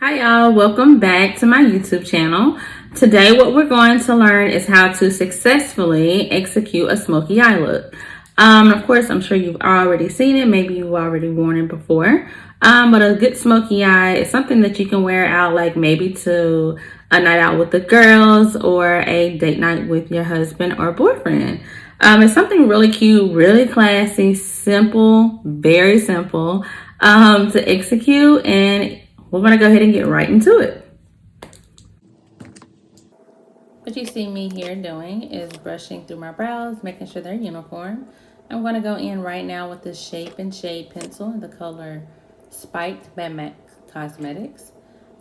Hi y'all, welcome back to my YouTube channel. Today what we're going to learn is how to successfully execute a smoky eye look. Of course, I'm sure you've already seen it, maybe you've already worn it before. But a good smoky eye is something that you can wear out like maybe to a night out with the girls or a date night with your husband or boyfriend. It's something really cute, really classy, simple, very simple to execute, and we're going to go ahead and get right into it. What you see me here doing is brushing through my brows, making sure they're uniform. I'm going to go in right now with the Shape and Shade pencil in the color Spiked by MAC Cosmetics.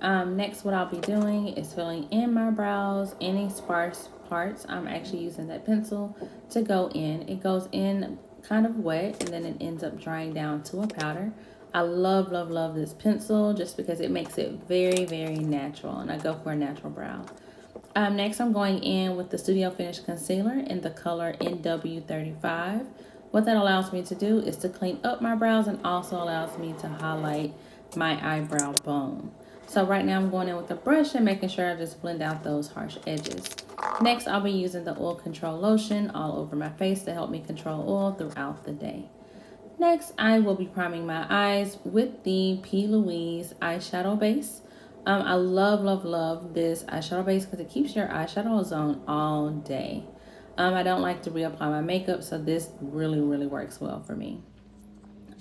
Next, what I'll be doing is filling in my brows. Any sparse parts, I'm actually using that pencil to go in. It goes in kind of wet and then it ends up drying down to a powder. I love, love, love this pencil just because it makes it very, very natural, and I go for a natural brow. Next, I'm going in with the Studio Finish Concealer in the color NW35. What that allows me to do is to clean up my brows and also allows me to highlight my eyebrow bone. So right now I'm going in with a brush and making sure I just blend out those harsh edges. Next, I'll be using the Oil Control Lotion all over my face to help me control oil throughout the day. Next, I will be priming my eyes with the P. Louise eyeshadow base. I love, love, love this eyeshadow base because it keeps your eyeshadows on all day. I don't like to reapply my makeup, so this really, really works well for me.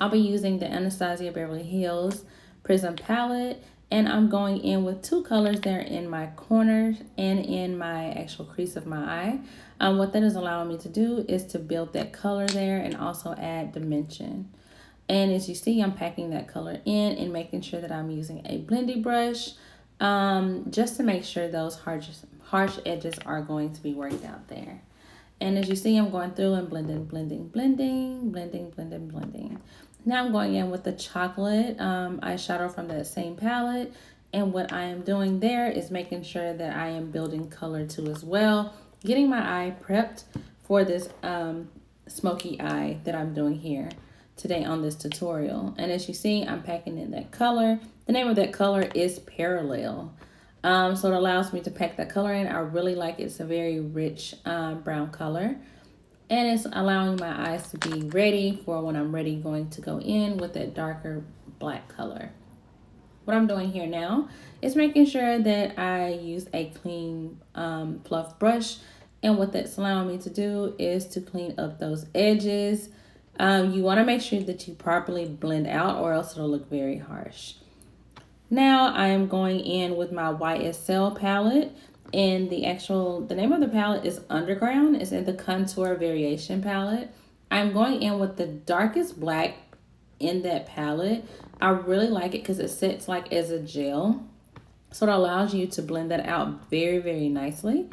I'll be using the Anastasia Beverly Hills Prism palette, and I'm going in with two colors there in my corners and in my actual crease of my eye. What that is allowing me to do is to build that color there and also add dimension. And as you see, I'm packing that color in and making sure that I'm using a blendy brush just to make sure those harsh edges are going to be worked out there. And as you see, I'm going through and blending, blending, blending, blending, blending, blending. Now I'm going in with the chocolate eyeshadow from that same palette. And what I am doing there is making sure that I am building color too as well. Getting my eye prepped for this smoky eye that I'm doing here today on this tutorial. And as you see, I'm packing in that color. The name of that color is Parallel. So it allows me to pack that color in. I really like it. It's a very rich brown color. And it's allowing my eyes to be ready for when I'm ready going to go in with that darker black color. What I'm doing here now is making sure that I use a clean fluff brush. And what that's allowing me to do is to clean up those edges. You want to make sure that you properly blend out or else it'll look very harsh. Now I am going in with my YSL palette, and the name of the palette is Underground. It's in the Contour Variation palette. I'm going in with the darkest black in that palette. I really like it because it sits like as a gel. So it allows you to blend that out very, very nicely.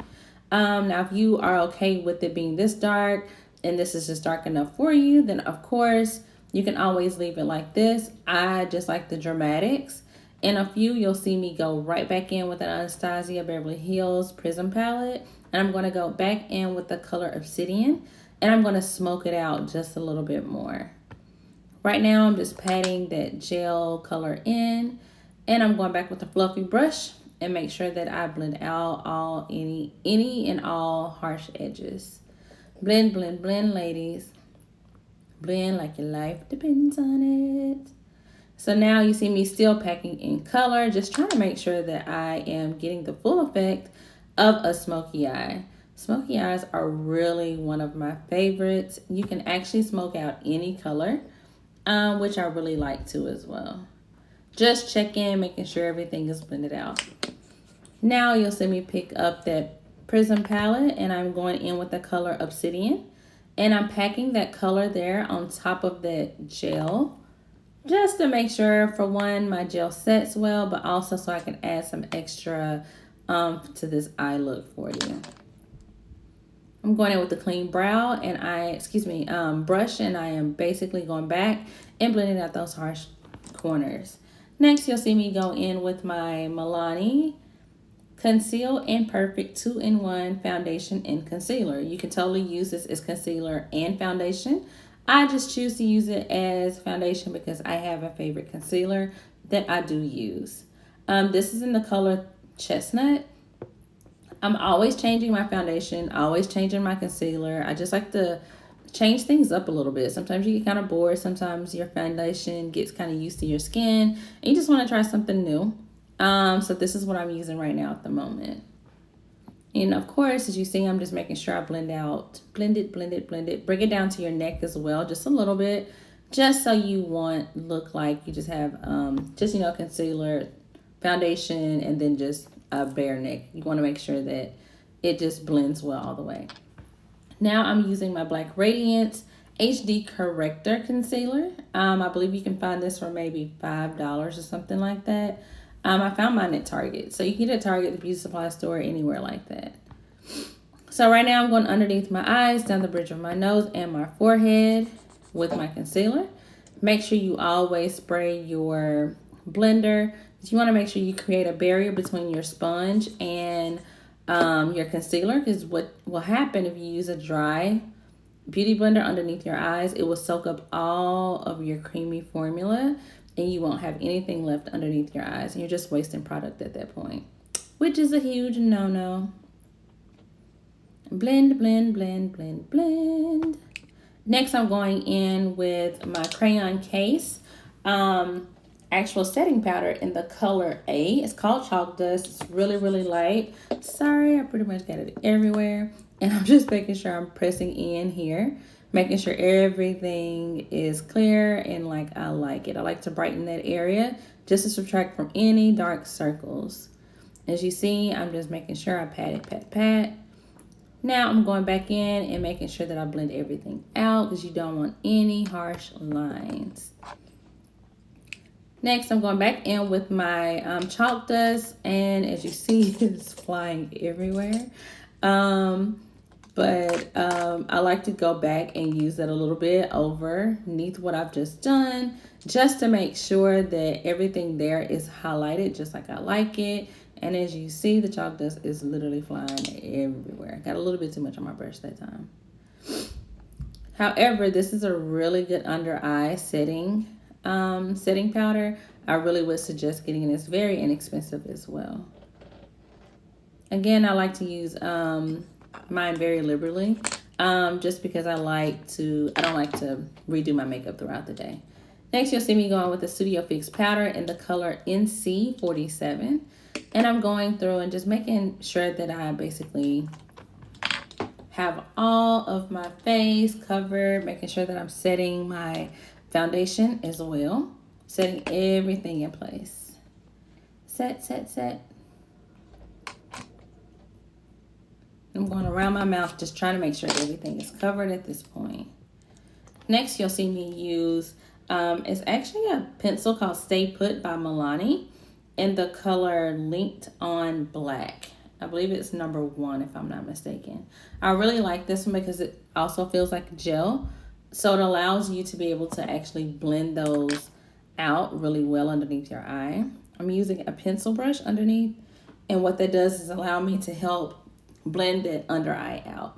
Now, if you are okay with it being this dark and this is just dark enough for you, then of course you can always leave it like this. I just like the dramatics. In a few, you'll see me go right back in with an Anastasia Beverly Hills Prism palette. And I'm going to go back in with the color Obsidian. And I'm going to smoke it out just a little bit more. Right now, I'm just patting that gel color in. And I'm going back with a fluffy brush and make sure that I blend out any and all harsh edges. Blend, blend, blend, ladies. Blend like your life depends on it. So now you see me still packing in color, just trying to make sure that I am getting the full effect of a smoky eye. Smoky eyes are really one of my favorites. You can actually smoke out any color, which I really like too as well. Just check in, making sure everything is blended out. Now you'll see me pick up that Prism palette and I'm going in with the color Obsidian. And I'm packing that color there on top of that gel, just to make sure, for one, my gel sets well, but also so I can add some extra to this eye look for you. I'm going in with the clean brow and brush, and I am basically going back and blending out those harsh corners. Next, you'll see me go in with my Milani Conceal and Perfect 2-in-1 foundation and concealer. You can totally use this as concealer and foundation. I just choose to use it as foundation because I have a favorite concealer that I do use. This is in the color Chestnut. I'm always changing my foundation, always changing my concealer. I just like to change things up a little bit. Sometimes you get kind of bored. Sometimes your foundation gets kind of used to your skin and you just want to try something new. So this is what I'm using right now at the moment. And of course, as you see, I'm just making sure I blend it, blend it. Bring it down to your neck as well, just a little bit, just so you look like you just have, concealer, foundation, and then just a bare neck. You want to make sure that it just blends well all the way. Now I'm using my Black Radiance HD Corrector Concealer. I believe you can find this for maybe $5 or something like that. I found mine at Target. So you can get it at Target, the beauty supply store, anywhere like that. So right now I'm going underneath my eyes, down the bridge of my nose and my forehead with my concealer. Make sure you always spray your blender. You want to make sure you create a barrier between your sponge and your concealer, because what will happen if you use a dry beauty blender underneath your eyes, it will soak up all of your creamy formula and you won't have anything left underneath your eyes, and you're just wasting product at that point, which is a huge no-no. Blend, blend, blend, blend, blend. Next, I'm going in with my crayon case actual setting powder in the color A. It's called Chalk Dust. It's really, really light. Sorry, I pretty much got it everywhere. And I'm just making sure I'm pressing in here, making sure everything is clear and like I like it. I like to brighten that area just to subtract from any dark circles. As you see, I'm just making sure I pat. Now I'm going back in and making sure that I blend everything out because you don't want any harsh lines. Next, I'm going back in with my chalk dust, and as you see, it's flying everywhere. I like to go back and use that a little bit underneath what I've just done, just to make sure that everything there is highlighted just like I like it. And as you see, the chalk dust is literally flying everywhere. Got a little bit too much on my brush that time. However, this is a really good under eye setting powder. I really would suggest getting it. It's very inexpensive as well. Again, I like to use mine very liberally, just because I don't like to redo my makeup throughout the day. Next, you'll see me going with the Studio Fix powder in the color NC47. And I'm going through and just making sure that I basically have all of my face covered, making sure that I'm setting my foundation as well, setting everything in place. Set. I'm going around my mouth, just trying to make sure everything is covered at this point. Next, you'll see me use, it's actually a pencil called Stay Put by Milani in the color Linked on Black. I believe it's number 1 if I'm not mistaken. I really like this one because it also feels like gel. So it allows you to be able to actually blend those out really well underneath your eye. I'm using a pencil brush underneath, and what that does is allow me to help blend that under eye out.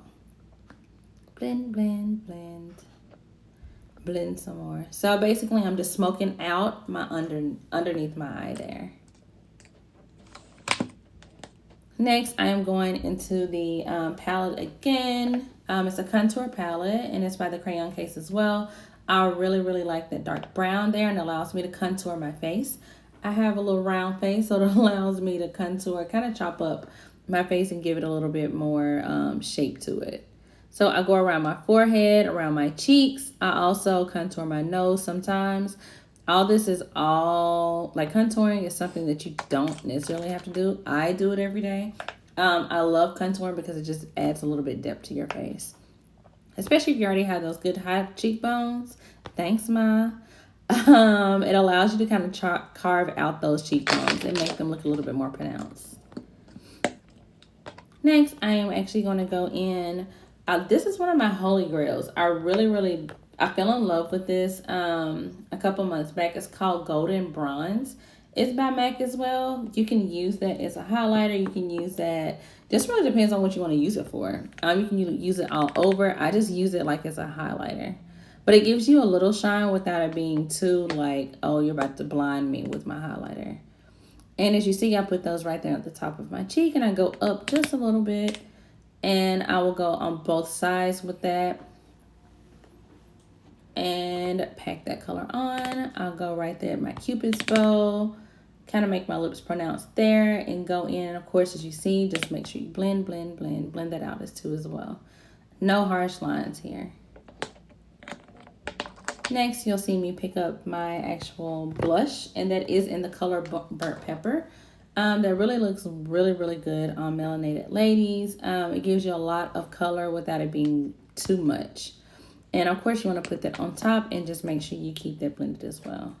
Blend, blend, blend. Blend some more. So basically I'm just smoking out my underneath my eye there. Next, I am going into the palette again. It's a contour palette, and it's by the Crayon Case as well. I really, really like that dark brown there, and it allows me to contour my face. I have a little round face, so it allows me to contour, kind of chop up my face and give it a little bit more shape to it. So I go around my forehead, around my cheeks. I also contour my nose sometimes. All this is like contouring is something that you don't necessarily have to do. I do it every day. I love contouring because it just adds a little bit depth to your face. Especially if you already have those good high cheekbones. Thanks, Ma. It allows you to kind of carve out those cheekbones and make them look a little bit more pronounced. Next, I am actually going to go in. This is one of my holy grails. I fell in love with this a couple months back. It's called Golden Bronze. It's by MAC as well. You can use that as a highlighter. You can use that. Just really depends on what you want to use it for. You can use it all over. I just use it like as a highlighter. But it gives you a little shine without it being too like, oh, you're about to blind me with my highlighter. And as you see, I put those right there at the top of my cheek, and I go up just a little bit, and I will go on both sides with that and pack that color on. I'll go right there at my Cupid's bow, kind of make my lips pronounced there, and go in. Of course, as you see, just make sure you blend that out as well. No harsh lines here. Next, you'll see me pick up my actual blush, and that is in the color Burnt Pepper. That really looks really good on melanated ladies. It gives you a lot of color without it being too much. And of course, you want to put that on top and just make sure you keep that blended as well.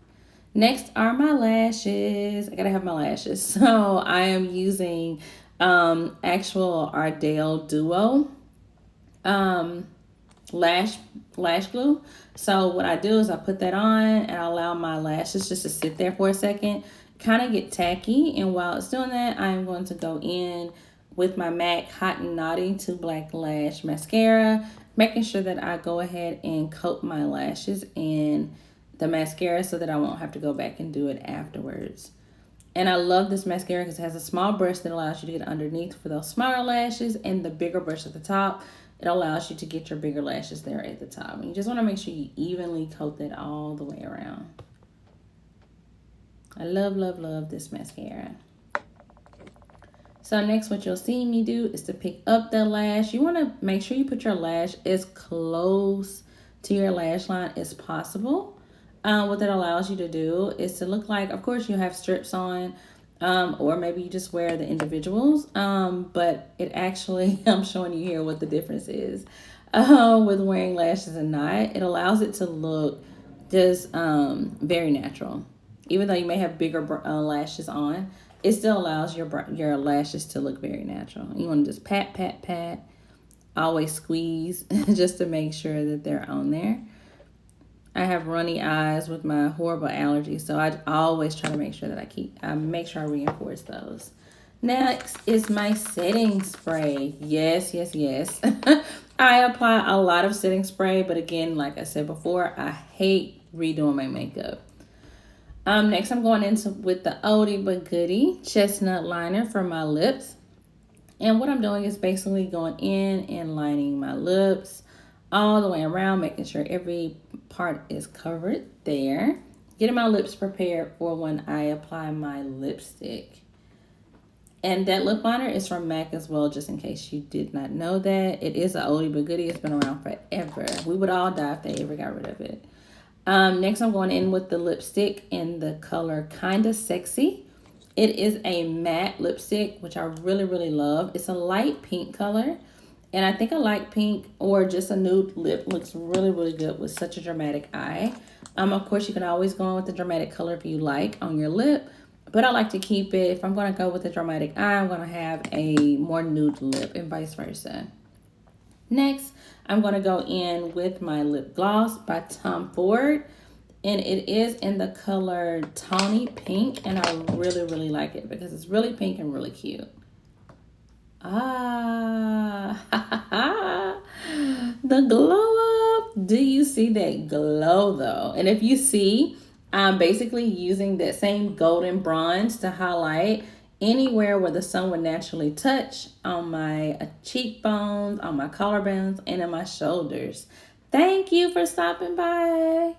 Next are my lashes. I gotta have my lashes. So I am using actual Ardell Duo lash glue. So what I do is I put that on and I allow my lashes just to sit there for a second, kind of get tacky. And while it's doing that, I'm going to go in with my MAC Hot and Naughty 2 Black Lash Mascara, making sure that I go ahead and coat my lashes in the mascara so that I won't have to go back and do it afterwards. And I love this mascara because it has a small brush that allows you to get underneath for those smaller lashes, and the bigger brush at the top, it allows you to get your bigger lashes there at the top. And you just want to make sure you evenly coat that all the way around. I love this mascara. So next, what you'll see me do is to pick up the lash. You want to make sure you put your lash as close to your lash line as possible. What that allows you to do is to look like, of course, you have strips on, or maybe you just wear the individuals. But it actually, I'm showing you here what the difference is with wearing lashes and not. It allows it to look just very natural. Even though you may have bigger lashes on, it still allows your lashes to look very natural. You want to just pat, always squeeze just to make sure that they're on there. I have runny eyes with my horrible allergies, so I always try to make sure that I make sure I reinforce those. Next is my setting spray. Yes. I apply a lot of setting spray, but again, like I said before, I hate redoing my makeup. Next, I'm going with the oldie but goodie chestnut liner for my lips. And what I'm doing is basically going in and lining my lips all the way around, making sure every part is covered there. Getting my lips prepared for when I apply my lipstick. And that lip liner is from MAC as well, just in case you did not know that. It is an oldie but goodie. It's been around forever. We would all die if they ever got rid of it. Next, I'm going in with the lipstick in the color Kinda Sexy. It is a matte lipstick, which I really love. It's a light pink color. And I think a light pink or just a nude lip looks really good with such a dramatic eye. Of course, you can always go on with the dramatic color if you like on your lip. But I like to keep it, if I'm going to go with a dramatic eye, I'm going to have a more nude lip and vice versa. Next, I'm going to go in with my lip gloss by Tom Ford. And it is in the color Tawny Pink. And I really like it because it's really pink and really cute. The glow up. Do you see that glow though? And if you see, I'm basically using that same golden bronze to highlight anywhere where the sun would naturally touch on my cheekbones, on my collarbones, and on my shoulders. Thank you for stopping by.